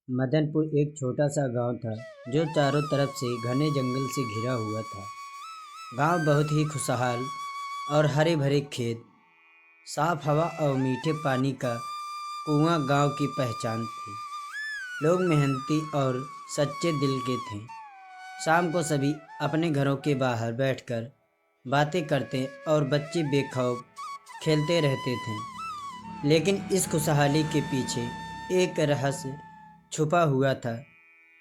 मदनपुर एक छोटा सा गांव था जो चारों तरफ से घने जंगल से घिरा हुआ था। गांव बहुत ही खुशहाल और हरे भरे खेत, साफ हवा और मीठे पानी का कुआं गांव की पहचान थी। लोग मेहनती और सच्चे दिल के थे। शाम को सभी अपने घरों के बाहर बैठकर बातें करते और बच्चे बेखौफ खेलते रहते थे। लेकिन इस खुशहाली के पीछे एक रहस्य छुपा हुआ था,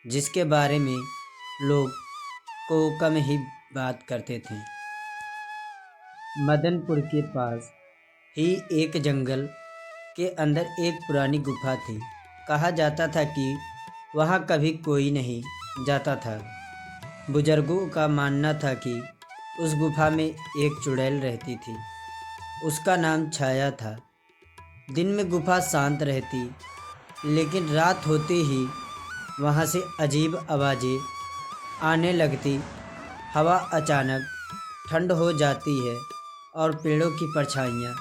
जिसके बारे में लोग को कम ही बात करते थे। मदनपुर के पास ही एक जंगल के अंदर एक पुरानी गुफा थी। कहा जाता था कि वहाँ कभी कोई नहीं जाता था। बुजुर्गों का मानना था कि उस गुफा में एक चुड़ैल रहती थी। उसका नाम छाया था। दिन में गुफा शांत रहती, लेकिन रात होते ही वहाँ से अजीब आवाज़ें आने लगती। हवा अचानक ठंड हो जाती है और पेड़ों की परछाइयाँ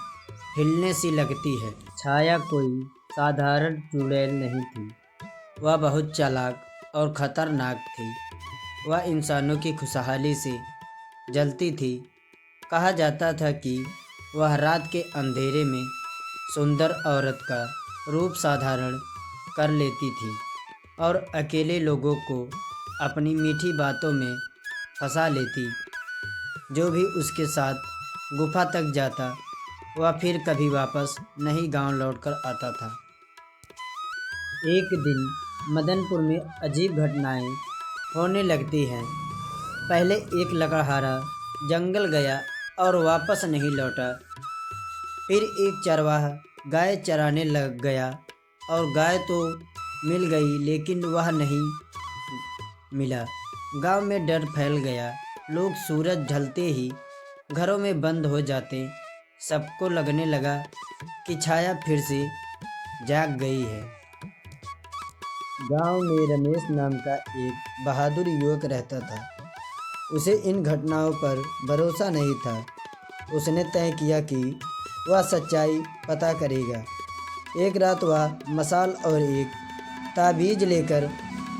हिलने सी लगती है। छाया कोई साधारण चुड़ैल नहीं थी। वह बहुत चालाक और ख़तरनाक थी। वह इंसानों की खुशहाली से जलती थी। कहा जाता था कि वह रात के अंधेरे में सुंदर औरत का रूप धारण कर लेती थी और अकेले लोगों को अपनी मीठी बातों में फंसा लेती। जो भी उसके साथ गुफा तक जाता, वह फिर कभी वापस नहीं गांव लौटकर आता था। एक दिन मदनपुर में अजीब घटनाएं होने लगती हैं। पहले एक लकड़हारा जंगल गया और वापस नहीं लौटा। फिर एक चरवाहा गाय चराने लग गया और गाय तो मिल गई, लेकिन वह नहीं मिला। गांव में डर फैल गया। लोग सूरज ढलते ही घरों में बंद हो जाते। सबको लगने लगा कि छाया फिर से जाग गई है। गांव में रमेश नाम का एक बहादुर युवक रहता था। उसे इन घटनाओं पर भरोसा नहीं था। उसने तय किया कि वह सच्चाई पता करेगा। एक रात वह मशाल और एक ताबीज लेकर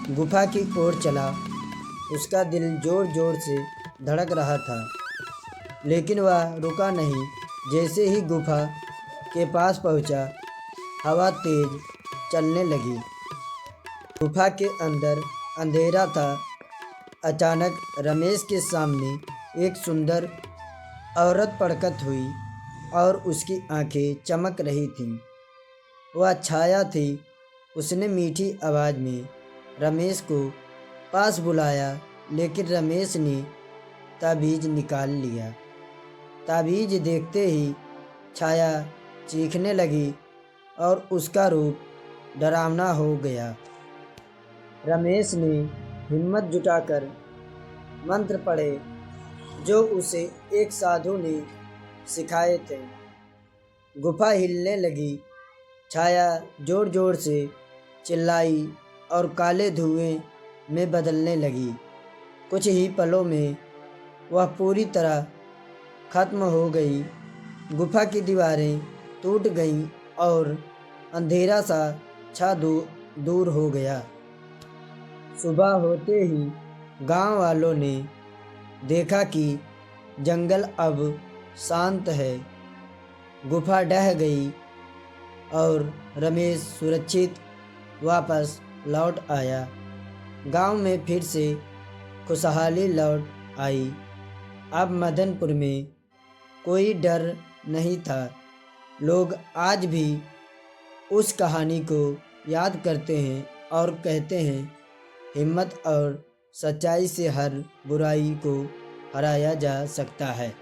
गुफा की ओर चला। उसका दिल जोर जोर से धड़क रहा था, लेकिन वह रुका नहीं। जैसे ही गुफा के पास पहुंचा, हवा तेज चलने लगी। गुफा के अंदर अंधेरा था। अचानक रमेश के सामने एक सुंदर औरत प्रकट हुई और उसकी आंखें चमक रही थीं। वह छाया थी। उसने मीठी आवाज़ में रमेश को पास बुलाया, लेकिन रमेश ने ताबीज निकाल लिया। ताबीज देखते ही छाया चीखने लगी और उसका रूप डरावना हो गया। रमेश ने हिम्मत जुटाकर मंत्र पढ़े, जो उसे एक साधु ने सिखाए थे। गुफा हिलने लगी। छाया जोर जोर से चिल्लाई और काले धुएं में बदलने लगी। कुछ ही पलों में वह पूरी तरह खत्म हो गई। गुफा की दीवारें टूट गईं और अंधेरा सा दूर हो गया। सुबह होते ही गांव वालों ने देखा कि जंगल अब शांत है। गुफा ढह गई और रमेश सुरक्षित वापस लौट आया। गांव में फिर से खुशहाली लौट आई। अब मदनपुर में कोई डर नहीं था। लोग आज भी उस कहानी को याद करते हैं और कहते हैं, हिम्मत और सच्चाई से हर बुराई को हराया जा सकता है।